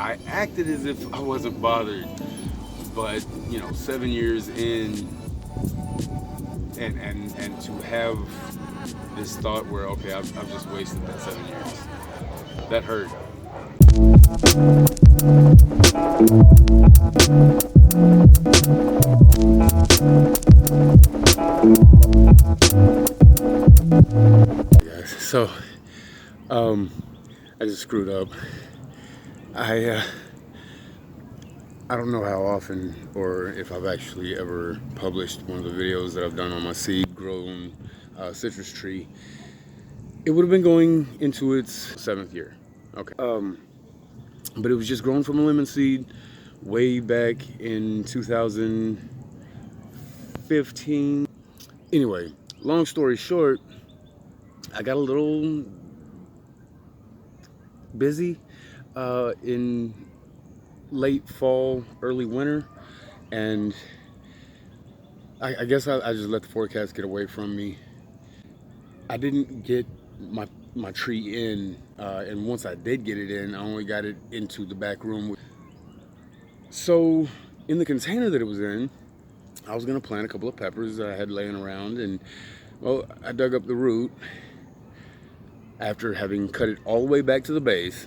I acted as if I wasn't bothered, but you know, 7 years in, and to have this thought where okay, I've just wasted that 7 years. That hurt. Guys, so I just screwed up. I uh, I don't know how often or if I've actually ever published one of the videos that I've done on my seed grown citrus tree. It would have been going into its 7th year. Okay. But it was just grown from a lemon seed way back in 2015. Anyway, long story short, I got a little busy in late fall, early winter, and I guess I just let the forecast get away from me. I didn't get my tree in, and once I did get it in, I only got it into the back room. So in the container that it was in, I was gonna plant a couple of peppers that I had laying around, and well, I dug up the root after having cut it all the way back to the base.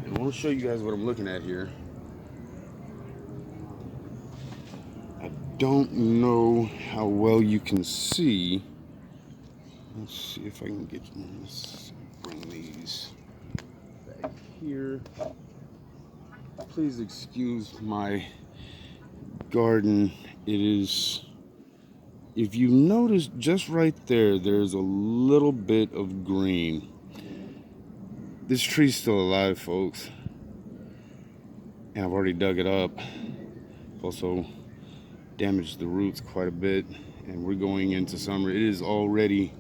And I want to show you guys what I'm looking at here. I don't know how well you can see. Let's see if I can get, let's bring these back here. Please excuse my garden. It is, if you notice just right there, there's a little bit of green. This tree's still alive, folks. And I've already dug it up. Also damaged the roots quite a bit. And we're going into summer. It is already,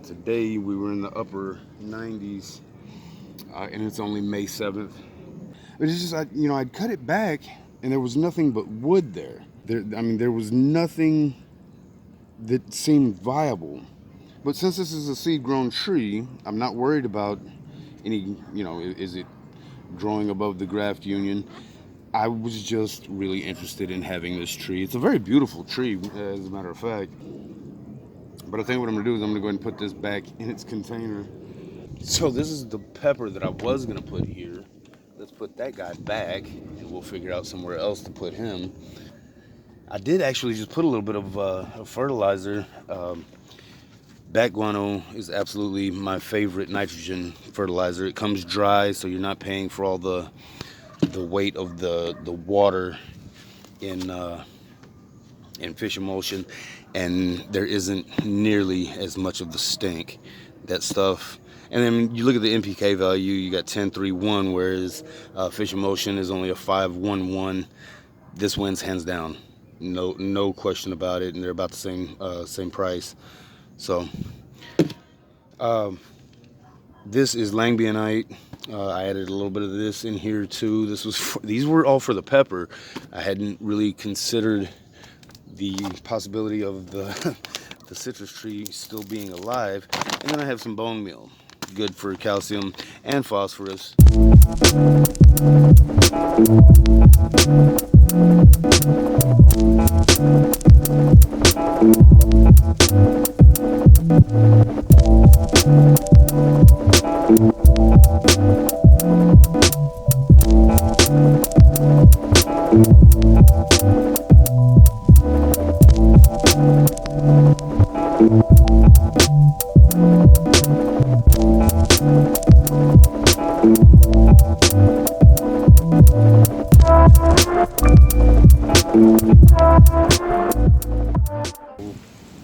today we were in the upper 90s. And it's only May 7th. But it's just, I'd cut it back and there was nothing but wood there. There was nothing that seemed viable. But since this is a seed-grown tree, I'm not worried about any, is it growing above the graft union. I was just really interested in having this tree. It's a very beautiful tree, as a matter of fact. But I think what I'm gonna do is I'm gonna go ahead and put this back in its container. So this is the pepper that I was gonna put here. Let's put that guy back, and we'll figure out somewhere else to put him. I did actually just put a little bit of fertilizer. Bat guano is absolutely my favorite nitrogen fertilizer. It comes dry, so you're not paying for all the weight of the water in fish emulsion, and there isn't nearly as much of the stink. That stuff. And then you look at the NPK value, you got 10.31, whereas fish emulsion is only a 5.11. This wins hands down, no question about it, and they're about the same price. So this is Langbionite. I added a little bit of this in here too. These were all for the pepper. I hadn't really considered the possibility of the citrus tree still being alive. And then I have some bone meal, good for calcium and phosphorus.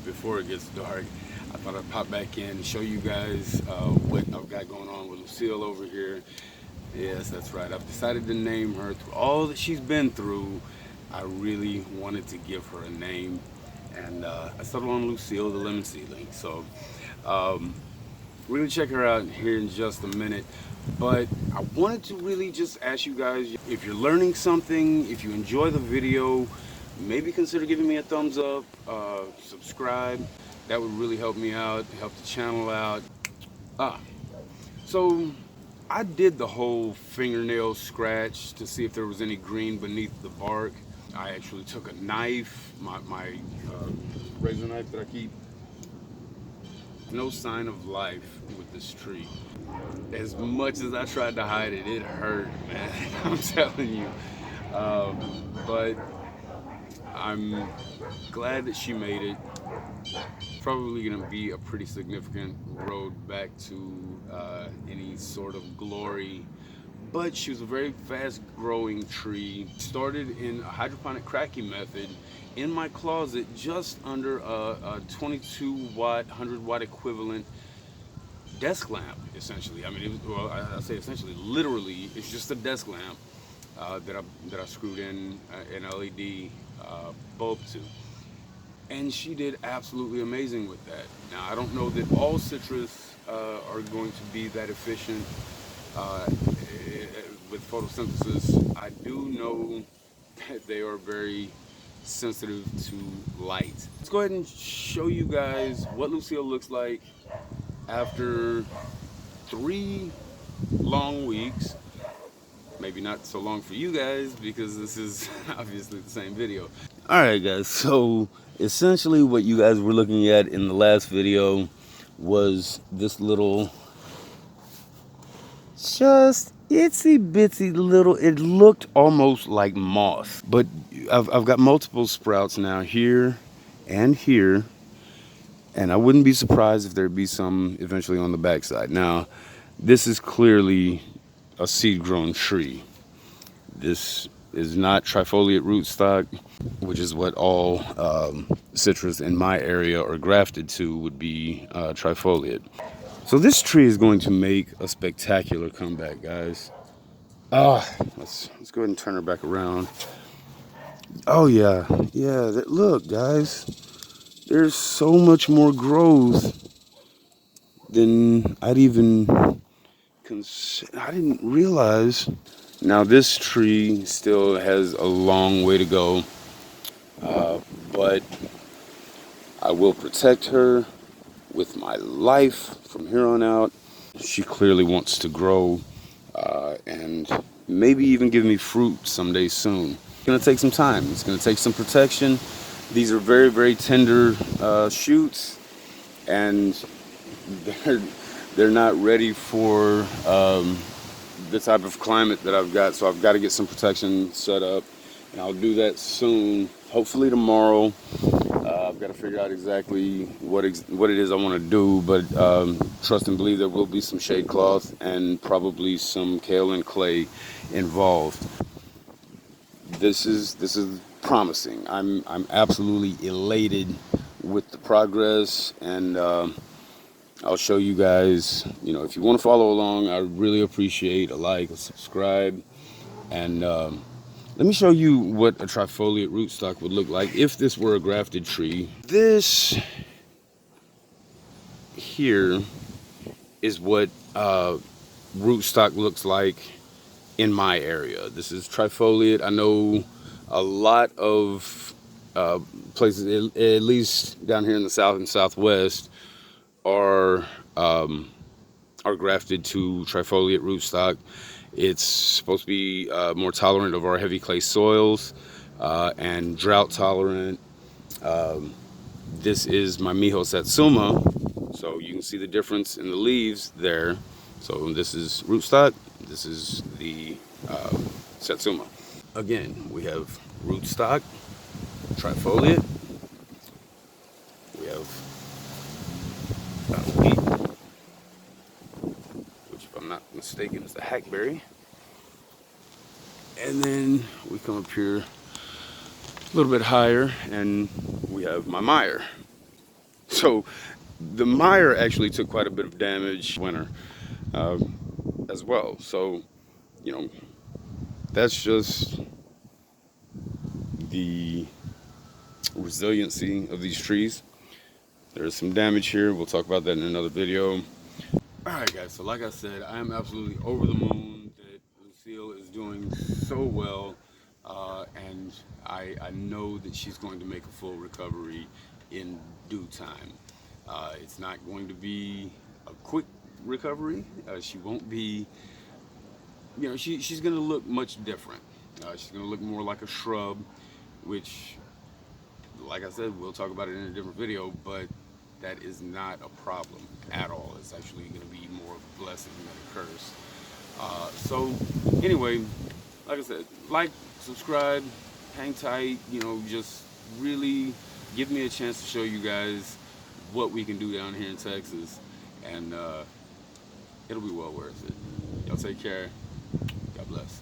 Before it gets dark, I thought I'd pop back in and show you guys what I've got going on with Lucille over here. Yes, that's right. I've decided to name her. Through all that she's been through, I really wanted to give her a name, and I settled on Lucille the Lemon seedling. So we're gonna check her out here in just a minute. But I wanted to really just ask you guys, if you're learning something, if you enjoy the video, maybe consider giving me a thumbs up, subscribe. That would really help me out, help the channel out. So I did the whole fingernail scratch to see if there was any green beneath the bark. I actually took a knife, my razor knife that I keep. No sign of life with this tree. As much as I tried to hide it, it hurt, man. I'm telling you. But I'm glad that she made it. Probably gonna be a pretty significant road back to any sort of glory. But she was a very fast growing tree. Started in a hydroponic cracking method in my closet, just under a 22 watt, 100 watt equivalent desk lamp, essentially. I mean, well, I say essentially, literally, it's just a desk lamp that I screwed in an LED bulb to. And she did absolutely amazing with that. Now, I don't know that all citrus are going to be that efficient with photosynthesis. I do know that they are very sensitive to light. Let's go ahead and show you guys what Lucille looks like after 3 long weeks. Maybe not so long for you guys because this is obviously the same video. Alright guys, so essentially what you guys were looking at in the last video was this little, just itsy bitsy little, it looked almost like moss. But I've got multiple sprouts now here and here. And I wouldn't be surprised if there'd be some eventually on the backside. Now, this is clearly a seed-grown tree. This is not trifoliate rootstock, which is what all citrus in my area are grafted to, would be trifoliate. So this tree is going to make a spectacular comeback, guys. Let's go ahead and turn her back around. Oh yeah, look, guys. There's so much more growth than I'd even I didn't realize. Now this tree still has a long way to go, but I will protect her with my life from here on out. She clearly wants to grow and maybe even give me fruit someday soon. It's gonna take some time. It's gonna take some protection. These are very, very tender shoots, and they're not ready for the type of climate that I've got. So I've got to get some protection set up, and I'll do that soon. Hopefully tomorrow. I've got to figure out exactly what it is I want to do, but trust and believe there will be some shade cloth and probably some kale and clay involved. This is promising. I'm absolutely elated with the progress, and I'll show you guys. You know, if you want to follow along, I really appreciate a like, a subscribe, and let me show you what a trifoliate rootstock would look like if this were a grafted tree. This here is what rootstock looks like in my area. This is trifoliate. I know a lot of places, at least down here in the south and southwest, are grafted to trifoliate rootstock. It's supposed to be more tolerant of our heavy clay soils and drought tolerant. This is my Miho Satsuma, so you can see the difference in the leaves there. So this is rootstock, this is the Satsuma. Again, we have rootstock, trifoliate, we have wheat, which if I'm not mistaken is the hackberry. And then we come up here a little bit higher and we have my Meyer. So the Meyer actually took quite a bit of damage winter as well. So, you know, that's just the resiliency of these trees. There's some damage here. We'll talk about that in another video. Alright guys, so like I said, I am absolutely over the moon that Lucille is doing so well, and I know that she's going to make a full recovery in due time. It's not going to be a quick recovery. She won't be you know, she's gonna look much different. She's gonna look more like a shrub, which, like I said, we'll talk about it in a different video, but that is not a problem at all. It's actually gonna be more of a blessing than a curse. So anyway, like I said, like, subscribe, hang tight, you know, just really give me a chance to show you guys what we can do down here in Texas, and it'll be well worth it. Y'all take care. God bless.